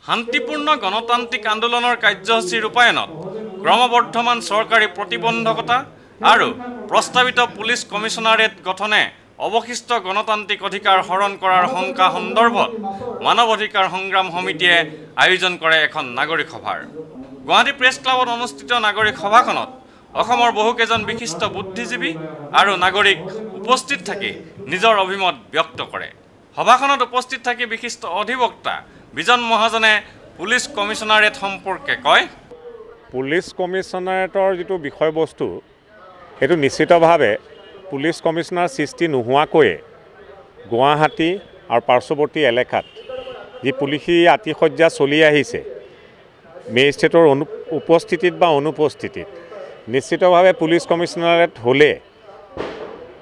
শান্তিপূৰ্ণ গণতান্ত্ৰিক আন্দোলনৰ কাৰ্যসূচী ৰূপায়ণত ক্ৰমবৰ্ধমান চৰকাৰী প্ৰতিবন্ধকতা আৰু প্ৰস্তাৱিত পুলিচ কমিছনাৰেট গঠনে অৱশিষ্ট গণতান্ত্ৰিক অধিকাৰ হৰণ কৰাৰ শংকা সন্দৰ্ভত মানৱ অধিকাৰ সংগ্ৰাম সমিতিয়ে আয়োজন কৰে এখন নাগৰিক সভাৰ। গুৱাহাটী প্ৰেছ ক্লাবত অনুষ্ঠিত নাগৰিক সভাখনত অসমৰ বহুকেইজন বিশিষ্ট বুদ্ধিজীৱী আৰু নাগৰিক উপস্থিত থাকি নিজৰ অভিমত ব্যক্ত কৰে। সভাখনত উপস্থিত থাকি বিশিষ্ট অধিবক্তা বিজন মহাজনে পুলিচ কমিছনাৰেট সম্পৰ্কে কয়, পুলিচ কমিছনাৰেটৰ যিটো বিষয়বস্তু সেইটো নিশ্চিতভাৱে পুলিচ কমিছনাৰ সৃষ্টি নোহোৱাকৈয়ে গুৱাহাটী আৰু পাৰ্শ্বৱৰ্তী এলেকাত যি পুলিচী আতিশয্যা চলি আহিছে মেজিষ্ট্ৰেটৰ উপস্থিতিত বা অনুপস্থিতিত নিশ্চিতভাৱে পুলিচ কমিছনাৰেট হ'লে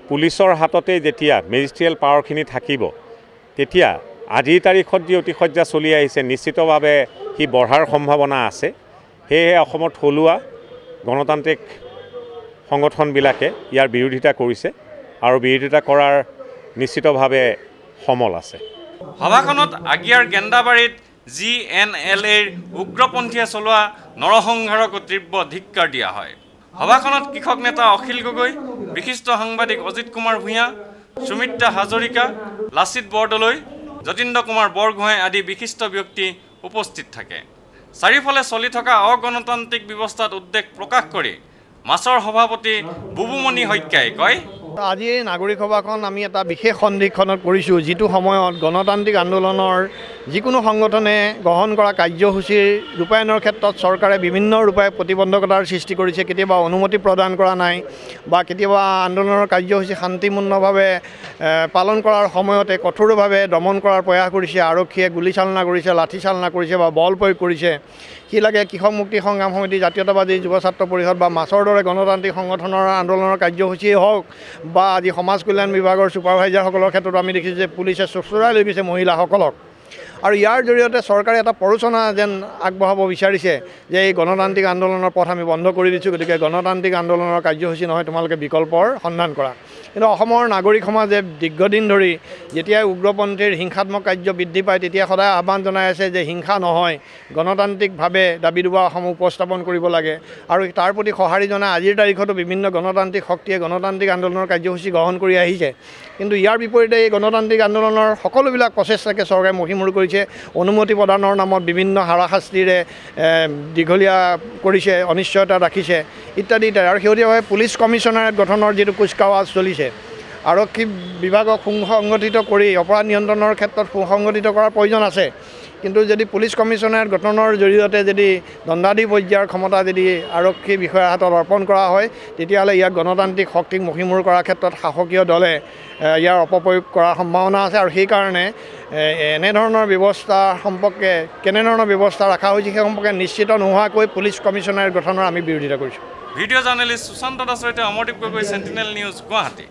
পুলিচৰ হাততেই যেতিয়া মেজিষ্ট্ৰিয়েল পাৱাৰখিনি থাকিব তেতিয়া আজিৰ তাৰিখত যি অতিশয্যা চলি আহিছে নিশ্চিতভাৱে সি বঢ়াৰ সম্ভাৱনা আছে। সেয়েহে অসমৰ থলুৱা গণতান্ত্ৰিক সংগঠনবিলাকে ইয়াৰ বিৰোধিতা কৰিছে আৰু বিৰোধিতা কৰাৰ নিশ্চিতভাৱে সমল আছে। সভাখনত আগিয়াৰ গেন্দাবাৰীত GNLAৰ উগ্ৰপন্থীয়ে চলোৱা নৰসংহাৰকো তীব্ৰ ধিক্কাৰ দিয়া হয়। সভাখনত কৃষক নেতা অখিল গগৈ, বিশিষ্ট সাংবাদিক অজিত কুমাৰ ভূঞা, সুমিত্ৰা হাজৰিকা, লাচিত বৰদলৈ, যতীন্দ্ৰ কুমাৰ বৰগোহাঁই আদি বিশিষ্ট ব্যক্তি উপস্থিত থাকে। চাৰিওফালে চলি থকা অগণতান্ত্ৰিক ব্যৱস্থাত উদ্বেগ প্ৰকাশ কৰি মাছৰ সভাপতি বুবুমণি শইকীয়াই কয়, আজি নাগৰিক সভাখন আমি এটা বিশেষ সন্ধিক্ষণত কৰিছোঁ, যিটো সময়ত গণতান্ত্ৰিক আন্দোলনৰ যিকোনো সংগঠনে গ্ৰহণ কৰা কাৰ্যসূচীৰ ৰূপায়ণৰ ক্ষেত্ৰত চৰকাৰে বিভিন্ন ৰূপে প্ৰতিবন্ধকতাৰ সৃষ্টি কৰিছে। কেতিয়াবা অনুমতি প্ৰদান কৰা নাই বা কেতিয়াবা আন্দোলনৰ কাৰ্যসূচী শান্তিপূৰ্ণভাৱে পালন কৰাৰ সময়তে কঠোৰভাৱে দমন কৰাৰ প্ৰয়াস কৰিছে। আৰক্ষীয়ে গুলীচালনা কৰিছে, লাঠিচালনা কৰিছে বা বল প্ৰয়োগ কৰিছে। সিলাগে কৃষক মুক্তি সংগ্ৰাম সমিতি, জাতীয়তাবাদী যুৱ ছাত্ৰ পৰিষদ বা মাছৰ দৰে গণতান্ত্ৰিক সংগঠনৰ আন্দোলনৰ কাৰ্যসূচীয়ে হওক বা আজি সমাজ কল্যাণ বিভাগৰ ছুপাৰভাইজাৰসকলৰ ক্ষেত্ৰত আমি দেখিছোঁ যে পুলিচে চোঁচৰাই লৈ গৈছে মহিলাসকলক। আৰু ইয়াৰ জৰিয়তে চৰকাৰে এটা প্ৰৰোচনা যেন আগবঢ়াব বিচাৰিছে যে এই গণতান্ত্ৰিক আন্দোলনৰ পথ আমি বন্ধ কৰি দিছোঁ, গতিকে গণতান্ত্ৰিক আন্দোলনৰ কাৰ্যসূচী নহয়, তোমালোকে বিকল্পৰ সন্ধান কৰা। কিন্তু অসমৰ নাগৰিক সমাজে দীৰ্ঘদিন ধৰি যেতিয়াই উগ্ৰপন্থীৰ হিংসাত্মক কাৰ্য বৃদ্ধি পায় তেতিয়া সদায় আহ্বান জনাই আছে যে হিংসা নহয়, গণতান্ত্ৰিকভাৱে দাবী দুবাসমূহ উপস্থাপন কৰিব লাগে। আৰু তাৰ প্ৰতি সঁহাৰি জনাই আজিৰ তাৰিখতো বিভিন্ন গণতান্ত্ৰিক শক্তিয়ে গণতান্ত্ৰিক আন্দোলনৰ কাৰ্যসূচী গ্ৰহণ কৰি আহিছে। কিন্তু ইয়াৰ বিপৰীতে এই গণতান্ত্ৰিক আন্দোলনৰ সকলোবিলাক প্ৰচেষ্টাকে চৰকাৰে মষিমূৰ কৰিছে। অনুমতি প্ৰদানৰ নামত বিভিন্ন হাৰাশাস্তিৰে দীঘলীয়া কৰিছে, অনিশ্চয়তা ৰাখিছে ইত্যাদি ইত্যাদি। আৰু শেহতীয়াভাৱে পুলিচ কমিছনাৰেট গঠনৰ যিটো কুচকাৱাজ চলিছে, আৰক্ষী বিভাগক সুসংগঠিত কৰি অপৰাধ নিয়ন্ত্ৰণৰ ক্ষেত্ৰত সুসংগঠিত কৰাৰ প্ৰয়োজন আছে। কিন্তু যদি পুলিচ কমিছনাৰেট গঠনৰ জৰিয়তে যদি দণ্ডাধী পৰ্যায়ৰ ক্ষমতা যদি আৰক্ষী বিষয়াৰ হাতত অৰ্পণ কৰা হয় তেতিয়াহ'লে ইয়াক গণতান্ত্ৰিক শক্তিক মষিমূৰ কৰাৰ ক্ষেত্ৰত শাসকীয় দলে ইয়াৰ অপপ্ৰয়োগ কৰাৰ সম্ভাৱনা আছে। আৰু সেইকাৰণে এনেধৰণৰ ব্যৱস্থা সম্পৰ্কে কেনেধৰণৰ ব্যৱস্থা ৰখা হৈছে সেই সম্পৰ্কে নিশ্চিত নোহোৱাকৈ পুলিচ কমিছনাৰেট গঠনৰ আমি বিৰোধিতা কৰিছোঁ। ভিডিঅ' জাৰ্নেলিষ্ট সুশান্ত দাসৰ সৈতে অমৰদীপ গগৈ, চেণ্টিনেল নিউজ, গুৱাহাটী।